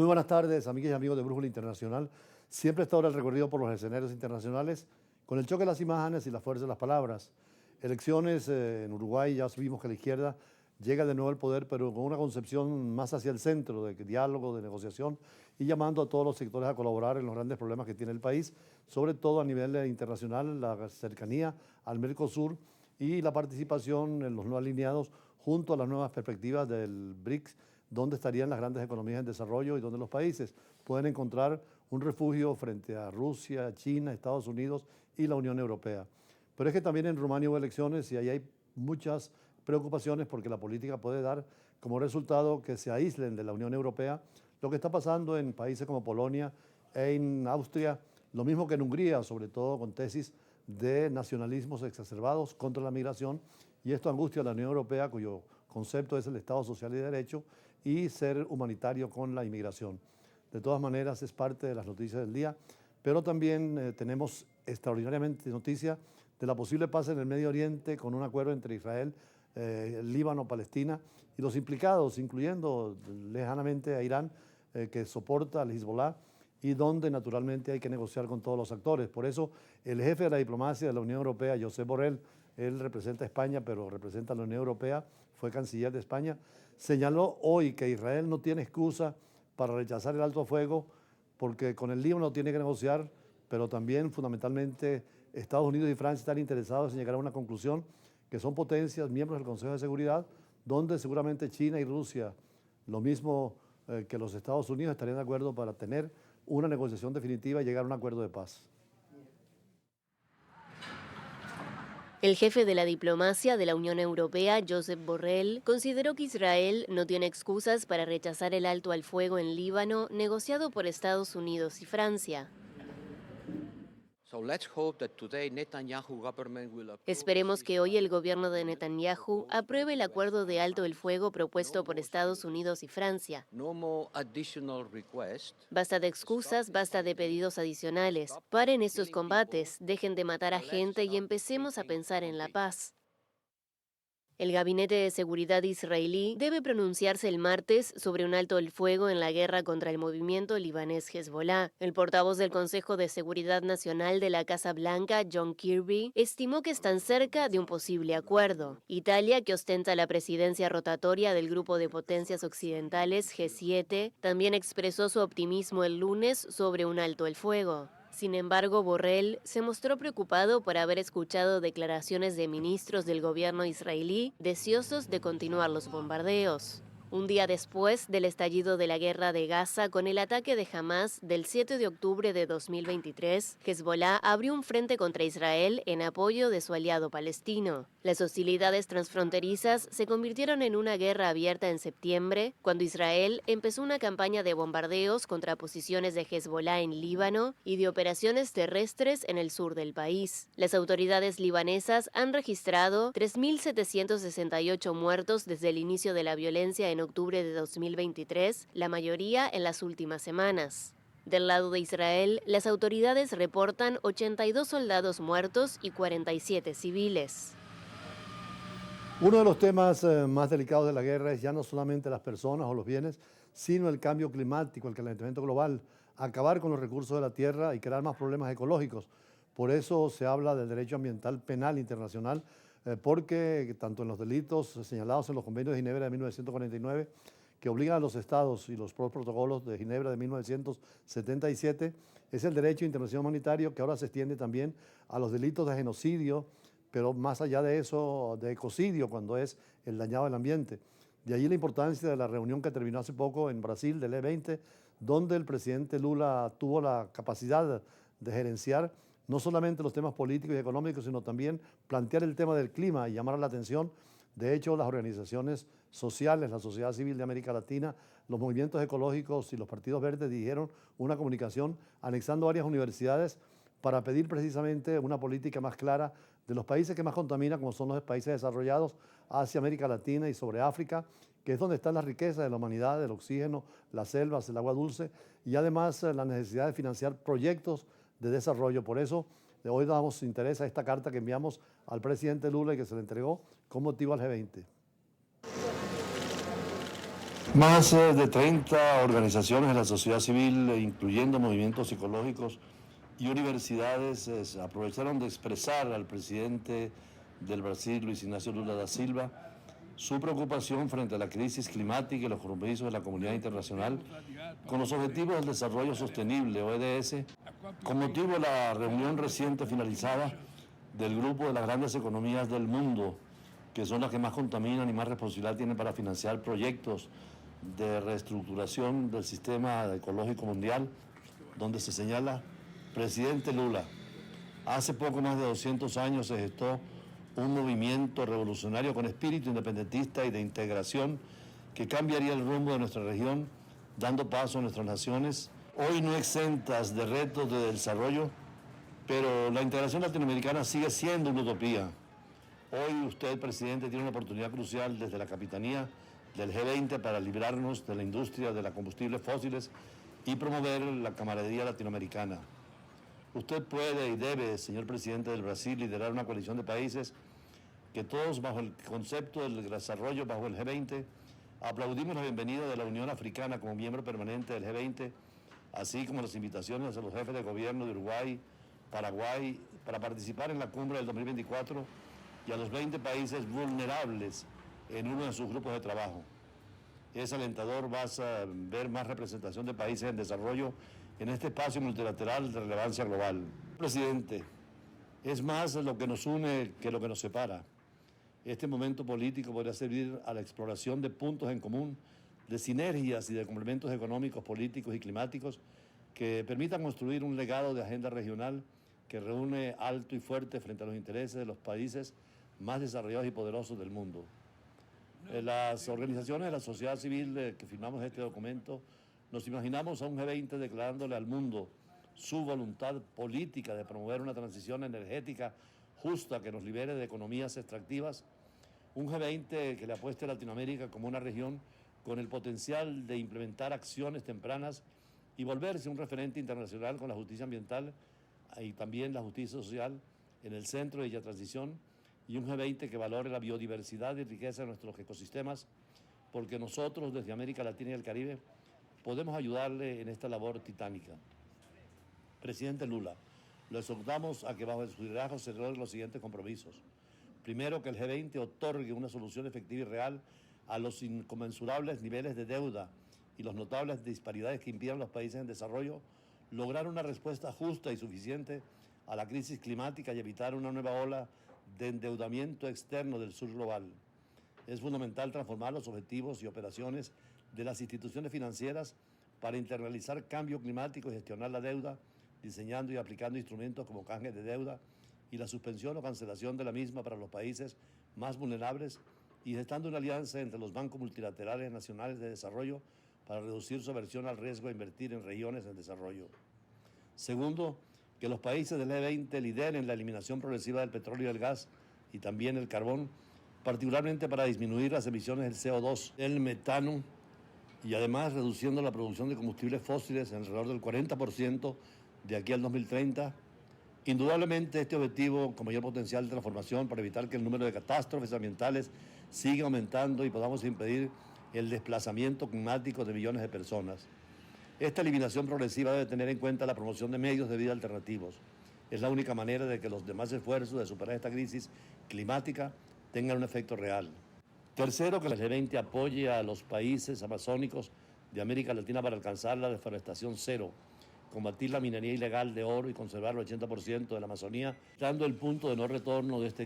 Muy buenas tardes, amigas y amigos de Brújula Internacional. Siempre está ahora el recorrido por los escenarios internacionales con el choque de las imágenes y la fuerza de las palabras. Elecciones en Uruguay, ya vimos que la izquierda llega de nuevo al poder, pero con una concepción más hacia el centro, de diálogo, de negociación, y llamando a todos los sectores a colaborar en los grandes problemas que tiene el país, sobre todo a nivel internacional, la cercanía al Mercosur y la participación en los no alineados junto a las nuevas perspectivas del BRICS, donde estarían las grandes economías en desarrollo y donde los países pueden encontrar un refugio frente a Rusia, China, Estados Unidos y la Unión Europea. Pero es que también en Rumania hubo elecciones y ahí hay muchas preocupaciones porque la política puede dar como resultado que se aíslen de la Unión Europea, lo que está pasando en países como Polonia e en Austria, lo mismo que en Hungría, sobre todo con tesis de nacionalismos exacerbados contra la migración, y esto angustia a la Unión Europea, cuyo concepto es el Estado Social y de Derecho y ser humanitario con la inmigración. De todas maneras, es parte de las noticias del día, pero también tenemos extraordinariamente noticia de la posible paz en el Medio Oriente con un acuerdo entre Israel, Líbano, Palestina y los implicados, incluyendo lejanamente a Irán, que soporta al Hezbollah y donde naturalmente hay que negociar con todos los actores. Por eso el jefe de la diplomacia de la Unión Europea, Josep Borrell, él representa a España, pero representa a la Unión Europea, fue canciller de España, señaló hoy que Israel no tiene excusa para rechazar el alto fuego, porque con el Líbano tiene que negociar, pero también fundamentalmente Estados Unidos y Francia están interesados en llegar a una conclusión, que son potencias, miembros del Consejo de Seguridad, donde seguramente China y Rusia, lo mismo que los Estados Unidos, estarían de acuerdo para tener una negociación definitiva y llegar a un acuerdo de paz. El jefe de la diplomacia de la Unión Europea, Josep Borrell, consideró que Israel no tiene excusas para rechazar el alto al fuego en Líbano negociado por Estados Unidos y Francia. Esperemos que hoy el gobierno de Netanyahu apruebe el acuerdo de alto el fuego propuesto por Estados Unidos y Francia. Basta de excusas, basta de pedidos adicionales. Paren estos combates, dejen de matar a gente y empecemos a pensar en la paz. El Gabinete de Seguridad israelí debe pronunciarse el martes sobre un alto el fuego en la guerra contra el movimiento libanés Hezbollah. El portavoz del Consejo de Seguridad Nacional de la Casa Blanca, John Kirby, estimó que están cerca de un posible acuerdo. Italia, que ostenta la presidencia rotatoria del Grupo de Potencias Occidentales G7, también expresó su optimismo el lunes sobre un alto el fuego. Sin embargo, Borrell se mostró preocupado por haber escuchado declaraciones de ministros del gobierno israelí deseosos de continuar los bombardeos. Un día después del estallido de la guerra de Gaza con el ataque de Hamás del 7 de octubre de 2023, Hezbollah abrió un frente contra Israel en apoyo de su aliado palestino. Las hostilidades transfronterizas se convirtieron en una guerra abierta en septiembre, cuando Israel empezó una campaña de bombardeos contra posiciones de Hezbollah en Líbano y de operaciones terrestres en el sur del país. Las autoridades libanesas han registrado 3.768 muertos desde el inicio de la violencia en octubre de 2023, la mayoría en las últimas semanas. Del lado de Israel, las autoridades reportan 82 soldados muertos y 47 civiles. Uno de los temas más delicados de la guerra es ya no solamente las personas o los bienes, sino el cambio climático, el calentamiento global, acabar con los recursos de la tierra y crear más problemas ecológicos. Por eso se habla del derecho ambiental penal internacional, porque tanto en los delitos señalados en los convenios de Ginebra de 1949, que obligan a los estados y los protocolos de Ginebra de 1977, es el derecho internacional humanitario que ahora se extiende también a los delitos de genocidio, pero más allá de eso, de ecocidio, cuando es el dañado del ambiente. De allí la importancia de la reunión que terminó hace poco en Brasil del E20, donde el presidente Lula tuvo la capacidad de gerenciar no solamente los temas políticos y económicos, sino también plantear el tema del clima y llamar la atención. De hecho, las organizaciones sociales, la sociedad civil de América Latina, los movimientos ecológicos y los partidos verdes dirigieron una comunicación anexando varias universidades para pedir precisamente una política más clara de los países que más contaminan, como son los países desarrollados, hacia América Latina y sobre África, que es donde están las riquezas de la humanidad, el oxígeno, las selvas, el agua dulce, y además la necesidad de financiar proyectos de desarrollo. Por eso, hoy damos interés a esta carta que enviamos al presidente Lula y que se le entregó con motivo al G20. Más de 30 organizaciones de la sociedad civil, incluyendo movimientos psicológicos y universidades, aprovecharon de expresar al presidente del Brasil, Luis Ignacio Lula da Silva, su preocupación frente a la crisis climática y los compromisos de la comunidad internacional con los Objetivos del Desarrollo Sostenible, ODS, con motivo de la reunión reciente finalizada del Grupo de las Grandes Economías del Mundo, que son las que más contaminan y más responsabilidad tienen para financiar proyectos de reestructuración del sistema ecológico mundial, donde se señala: presidente Lula, hace poco más de 200 años se gestó un movimiento revolucionario con espíritu independentista y de integración que cambiaría el rumbo de nuestra región, dando paso a nuestras naciones, hoy no exentas de retos de desarrollo, pero la integración latinoamericana sigue siendo una utopía. Hoy usted, presidente, tiene una oportunidad crucial desde la capitanía del G20 para librarnos de la industria de los combustibles fósiles y promover la camaradería latinoamericana. Usted puede y debe, señor presidente del Brasil, liderar una coalición de países que todos, bajo el concepto del desarrollo bajo el G20, aplaudimos la bienvenida de la Unión Africana como miembro permanente del G20, así como las invitaciones a los jefes de gobierno de Uruguay, Paraguay, para participar en la cumbre del 2024 y a los 20 países vulnerables en uno de sus grupos de trabajo. Es alentador, vas a ver más representación de países en desarrollo en este espacio multilateral de relevancia global. Presidente, es más lo que nos une que lo que nos separa. Este momento político podría servir a la exploración de puntos en común, de sinergias y de complementos económicos, políticos y climáticos que permitan construir un legado de agenda regional que reúne alto y fuerte frente a los intereses de los países más desarrollados y poderosos del mundo. Las organizaciones de la sociedad civil que firmamos este documento nos imaginamos a un G20 declarándole al mundo su voluntad política de promover una transición energética justa que nos libere de economías extractivas, un G20 que le apueste a Latinoamérica como una región con el potencial de implementar acciones tempranas y volverse un referente internacional con la justicia ambiental y también la justicia social en el centro de dicha transición, y un G20 que valore la biodiversidad y riqueza de nuestros ecosistemas, porque nosotros desde América Latina y el Caribe podemos ayudarle en esta labor titánica. Presidente Lula, lo exhortamos a que bajo su liderazgo se logren los siguientes compromisos. Primero, que el G20 otorgue una solución efectiva y real a los inconmensurables niveles de deuda y las notables disparidades que impidan a los países en desarrollo lograr una respuesta justa y suficiente a la crisis climática y evitar una nueva ola de endeudamiento externo del sur global. Es fundamental transformar los objetivos y operaciones de las instituciones financieras para internalizar cambio climático y gestionar la deuda, diseñando y aplicando instrumentos como canje de deuda y la suspensión o cancelación de la misma para los países más vulnerables, y gestando una alianza entre los bancos multilaterales nacionales de desarrollo para reducir su aversión al riesgo de invertir en regiones en desarrollo. Segundo, que los países del G20 lideren la eliminación progresiva del petróleo y el gas y también el carbón, particularmente para disminuir las emisiones del CO2, el metano, y además reduciendo la producción de combustibles fósiles en alrededor del 40% de aquí al 2030. Indudablemente este objetivo con mayor potencial de transformación para evitar que el número de catástrofes ambientales siga aumentando y podamos impedir el desplazamiento climático de millones de personas. Esta eliminación progresiva debe tener en cuenta la promoción de medios de vida alternativos. Es la única manera de que los demás esfuerzos de superar esta crisis climática tengan un efecto real. Tercero, que el G20 apoye a los países amazónicos de América Latina para alcanzar la deforestación cero, combatir la minería ilegal de oro y conservar el 80% de la Amazonía, dando el punto de no retorno de este